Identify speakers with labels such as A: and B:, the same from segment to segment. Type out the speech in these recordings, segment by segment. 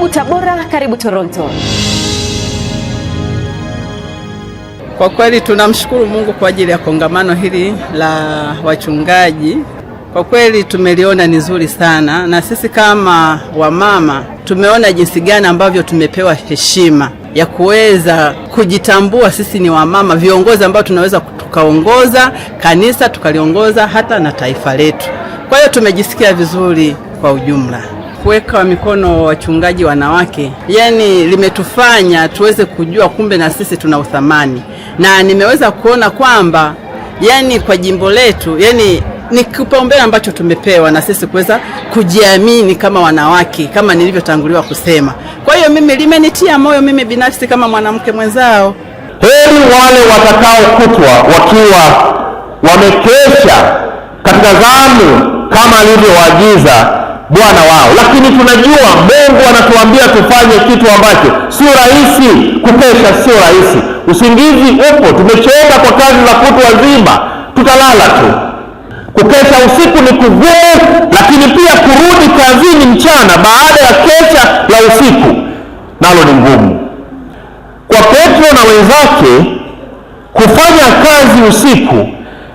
A: Karibu Tabora, karibu Toronto.
B: Kwa kweli tunamshukuru Mungu kwa ajili ya kongamano hili la wachungaji. Kwa kweli tumeliona ni nzuri sana, na sisi kama wamama tumeona jinsi gani ambavyo tumepewa heshima ya kuweza kujitambua sisi ni wamama, viongozi ambao tunaweza tukaongoza kanisa, tukaliongoza hata na taifa letu. Kwa hiyo tumejisikia vizuri kwa ujumla. Kuweka mikono wachungaji wanawake, yani limetufanya tuweze kujua kumbe na sisi tuna uthamani. Na nimeweza kuona kwamba yani kwa jimbo letu, yani ni kipaumbele ambacho tumepewa na sisi kuweza kujiamini kama wanawake, kama nilivyotanguliwa kusema. Kwa hiyo mimi limenitia moyo mimi binafsi kama mwanamke mwenzao.
C: Heri wale watakao kutwa wakiwa wamekesha katika zamu kama alivyowaagiza Bwana wao. Lakini tunajua Mungu anatuambia tufanye kitu ambacho sio rahisi. Kukesha sio rahisi, usingizi upo, tumechoka kwa kazi za kutwa nzima, tutalala tu. Kukesha usiku ni kugumu, lakini pia kurudi kazini mchana baada ya kesha la usiku nalo ni ngumu. Kwa Petro na wenzake, kufanya kazi usiku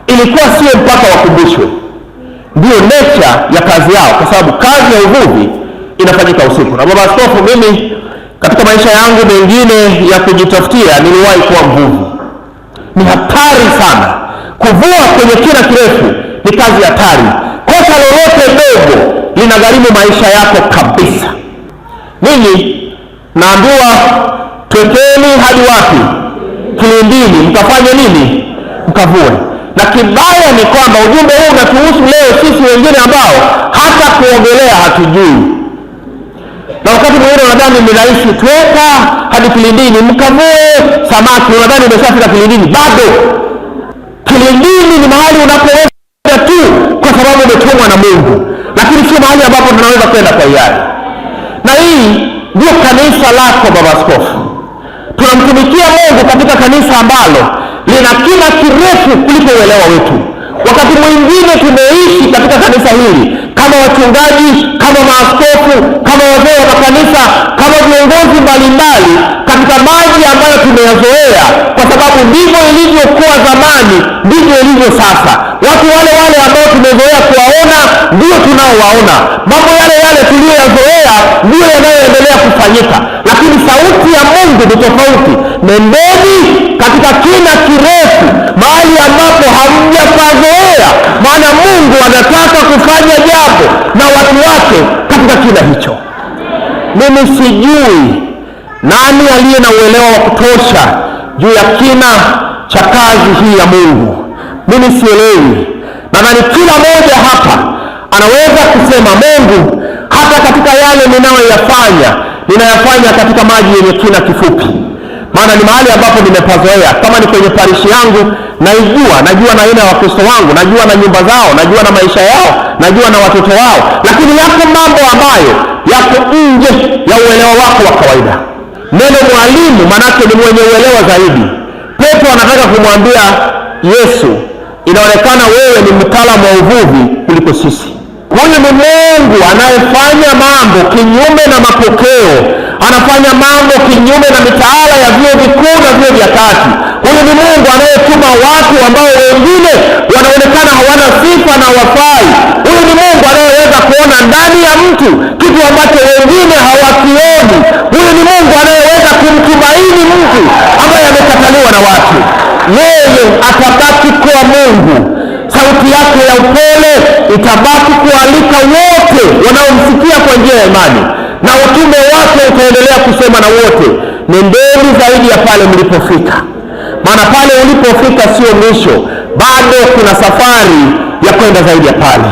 C: ilikuwa sio mpaka wakumbushwe. Ndio nature ya kazi yao, kwa sababu kazi ya uvuvi inafanyika usiku. Na baba askofu, mimi katika maisha yangu mengine ya kujitafutia niliwahi kuwa mvuvi. Ni hatari sana. Kuvua kwenye kina kirefu ni kazi hatari. Kosa lolote dogo linagharimu maisha yako kabisa. Ninyi naambiwa twekeni hadi wapi? Kilindini. Mkafanye nini? Mkavue. Na kibaya ni kwamba ujumbe huu unatuhusu leo sisi wengine ambao hata kuogelea hatujui. Na wakati mwingine unadhani ni rahisi, tweka hadi kilindini mkavue samaki, unadhani umeshafika kilindini. Bado kilindini ni mahali unapoweza tu kwa sababu umetumwa na Mungu, lakini sio mahali ambapo tunaweza kwenda kwa hiari. Na hii ndio kanisa lako baba askofu. Tunamtumikia Mungu katika kanisa ambalo lina kina kirefu kuliko uelewa wetu. Wakati mwingine tumeishi katika kanisa hili kama wachungaji, kama maaskofu, kama wazee wa makanisa, kama viongozi mbalimbali katika maji ambayo tumeyazoea, kwa sababu ndivyo ilivyokuwa zamani, ndivyo ilivyo sasa. Watu wale wale ambao tumezoea kuwaona ndio tunaowaona. Mambo yale yale tuliyoyazoea ndio yanayoendelea kufanyika. Lakini sauti ya Mungu ni tofauti. Nendeni katika kina kirefu, mahali ambapo hamjapazoea, maana Mungu anataka kufanya jambo na watu wake katika kina hicho. Mimi sijui nani aliye na uelewa wa kutosha juu ya kina cha kazi hii ya Mungu. Mimi sielewi. Nadhani kila mmoja hapa anaweza kusema Mungu, hata katika yale ninayafanya katika maji yenye kina kifupi. Maana ni mahali ambapo nimepazoea. Kama ni kwenye parishi yangu, najua na aina ya Wakristo wangu, najua na nyumba zao, najua na maisha yao, najua na watoto wao. Lakini yako mambo ambayo yako nje ya uelewa wako wa kawaida. Neno mwalimu manake ni mwenye uelewa zaidi. Petro anataka kumwambia Yesu, inaonekana wewe ni mtaalamu wa uvuvi kuliko sisi. Huyu ni Mungu anayefanya mambo kinyume na mapokeo, anafanya mambo kinyume na mitaala ya vyuo vikuu na vyuo vya kati. Huyu ni Mungu anayetuma watu ambao wengine wanaonekana hawana sifa na wafai. Huyu ni Mungu anayeweza kuona ndani ya mtu kitu ambacho wengine hawakioni. Huyu ni Mungu anayeweza kumtumaini mtu ambaye amekataliwa na watu. Yeye atabaki kuwa Mungu. Sauti yake ya upole itabaki kualika wote wanaomsikia kwa njia ya imani, na utume wake utaendelea kusema na wote, nendeni zaidi ya pale mlipofika. Maana pale ulipofika sio mwisho, bado kuna safari ya kwenda zaidi ya pale.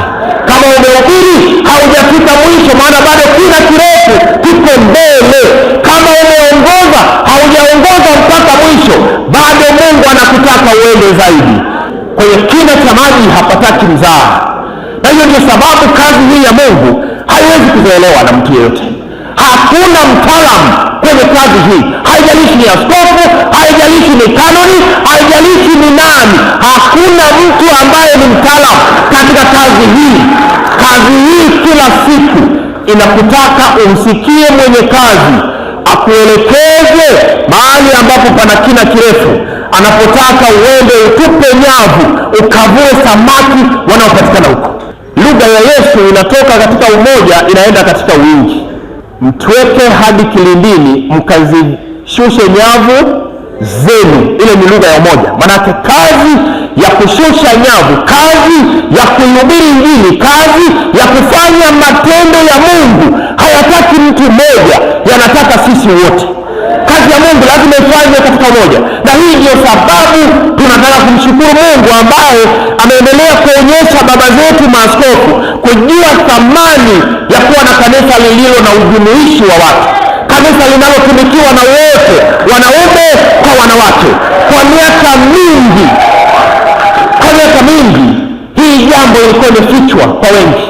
C: Kama umehubiri haujafika mwisho, maana bado kina kirefu kiko mbele. Kama umeongoza haujaongoza mpaka mwisho, bado Mungu anakutaka uende zaidi. Kwenye kina cha maji hapataki mzaha. Na hiyo ndio sababu kazi hii ya Mungu haiwezi kuzoelewa na mtu yeyote. Hakuna mtaalamu kwenye kazi hii. Haijalishi ni askofu, haijalishi ni kanoni, haijalishi ni nani. Hakuna mtu ambaye ni mtaalamu katika kazi hii. Kazi hii kila siku inakutaka umsikie mwenye kazi akuelekeze mahali ambapo pana kina kirefu, anapotaka uende utupe nyavu ukavue samaki wanaopatikana huko. Lugha ya Yesu inatoka katika umoja inaenda katika wingi. Mtweke hadi kilindini mkazishushe nyavu zenu. Ile ni lugha ya umoja. Maanake kazi ya kushusha nyavu, kazi ya kuhubiri Injili, kazi ya kufanya matendo ya Mungu hayataki mtu mmoja, yanataka sisi wote. Kazi ya Mungu lazima ifanywe katika umoja, na hii ndio sababu tunataka kumshukuru Mungu ambaye ameendelea kuonyesha baba zetu maaskofu kujua thamani ya kuwa na kanisa lililo na ujumuishi wa watu, kanisa linalotumikiwa na wote, wanaume kwa wanawake. Kwa miaka mingi hii jambo ilikuwa imefichwa kwa wengi.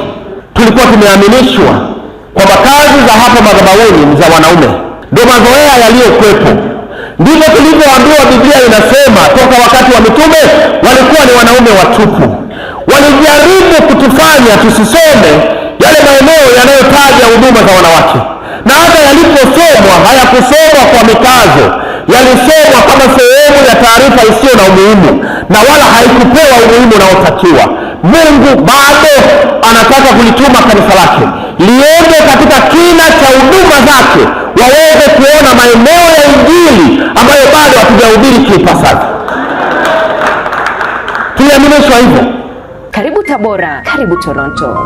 C: Tulikuwa tumeaminishwa kwamba kazi za hapa madhabahuni ni za wanaume, ndio mazoea yaliyokuwepo. Ndivyo tulivyoambiwa. Biblia inasema toka wakati wa mitume walikuwa ni wanaume watupu. Walijaribu kutufanya tusisome yale maeneo yanayotaja huduma za wanawake, na hata yaliposomwa hayakusomwa kwa mikazo, yalisomwa kama sehemu ya taarifa isiyo na umuhimu, na wala haikupewa umuhimu unaotakiwa. Mungu bado anataka kulituma kanisa lake liende katika kina cha huduma zake, waweze kuona maeneo ya Injili ambayo bado hatujahubiri kiipasavyo. Tuliaminishwa hivyo.
A: Karibu Tabora, karibu Toronto.